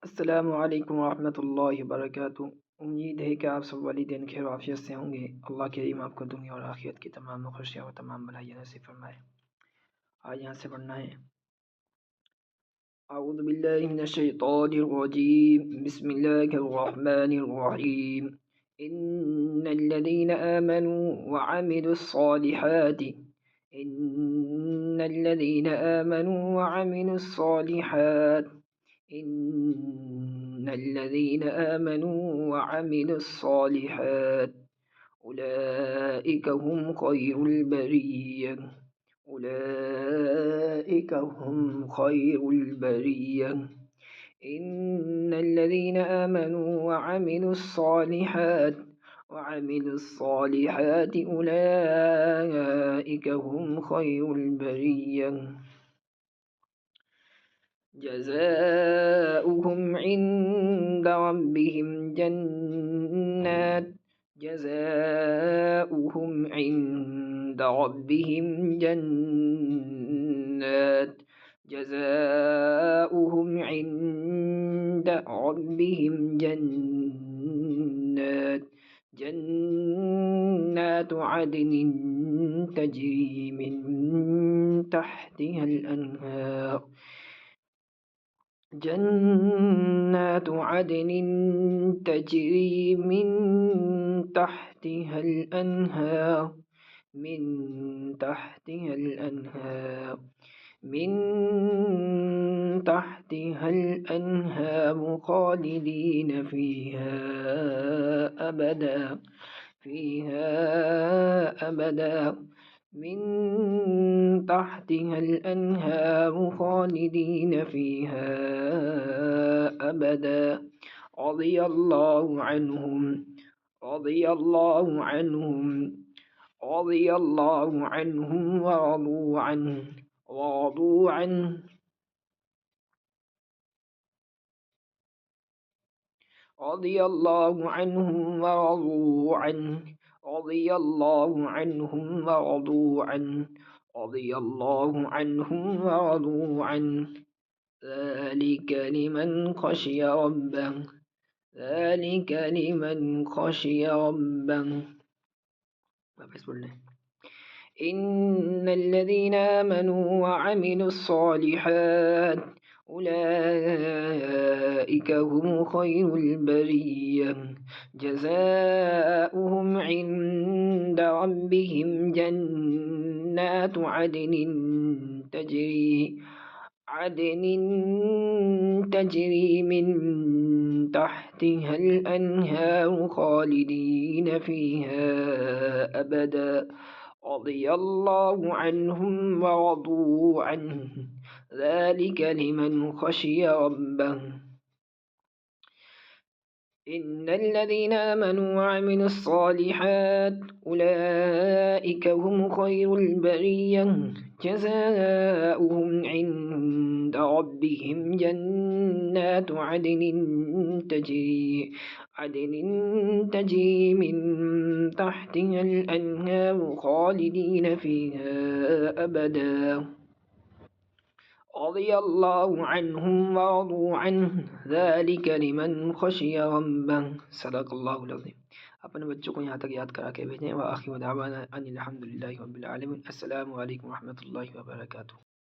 अस्सलामु अलैकुम वरहमतुल्लाहि वबरकातुहू। उम्मीद है कि आप सब वालिदैन खैर आफियत से होंगे। अल्लाह करीम आपको दुनिया और आखिरत की तमाम खुशियाँ और तमाम भलाइयाँ नसीब फरमाए। आज यहाँ से पढ़ना है अऊज़ु बिल्लाहि मिनश शैतानिर रजीम, बिस्मिल्लाहिर रहमानिर रहीम। इन्नल्लज़ीना आमनू व अमिलुस सालिहाति इन्नल्लज़ीना आमनू व अमिलुस सालिहात इन्नल्लज़ीना आमनू व अमिलुस सालिहात उलाइक हुम खैरुल बरिय्यह उलाइक हुम खैरुल बरिय्यह इन्नल्लज़ीना आमनू व अमिलुस सालिहात उलाइक हुम खैरुल बरिय्यह जज़ाउहुम इंद रब्बिहिम जन्नात जज़ाउहुम इंद रब्बिहिम जन्नात जज़ाउहुम इंद रब्बिहिम जन्नात जन्नातु अदनिन तजरी मिन तहतिहल अनहार जन्नात अदन तजरी मिन तहतिहल अनहार मिन तहतिहल अनहार मिन तहतिहल अनहार खालिदीन फीहा अबदा फीहा अबदा मिन तहतिहल अनहार खालिदीन फीहा अबदा रज़ियल्लाहु अन्हुम रज़ियल्लाहु अन्हुम रज़ियल्लाहु अन्हुम व रदू अन्हु रज़ियल्लाहु अन्हुम व रदू अन्हु रज़ियल्लाहु अन्हुम व रदू अन्हु रज़ियल्लाहु अन्हुम व रदू अन्हु ذلك لمن خشي ربه ذلك لمن خشي ربه إن الذين آمنوا وعملوا الصالحات أولئك هم خير البرية جزاؤهم عند ربهم جنات عدن تجري من تحتها الأنهار خالدين فيها أبدا رضي الله عنهم ورضوا عنه ذلك لمن خشي ربه إن الذين آمنوا وعملوا الصالحات أولئك هم خير البرية جزاؤهم عند ربهم جنات عدن تجري من تحتها الأنهار خالدين فيها أبدا رضي الله عنهم ورضوا عنه ذلك लिमन खशिया रब्बह। सदक़ल्लाहुल अज़ीम। अपने बच्चों को यहाँ तक याद करा के भेजें। व आखिरु दावाना अनिल हम्दुलिल्लाहि रब्बिल आलमीन। अस्सलामु अलैकुम व रहमतुल्लाहि व बरकातुहू।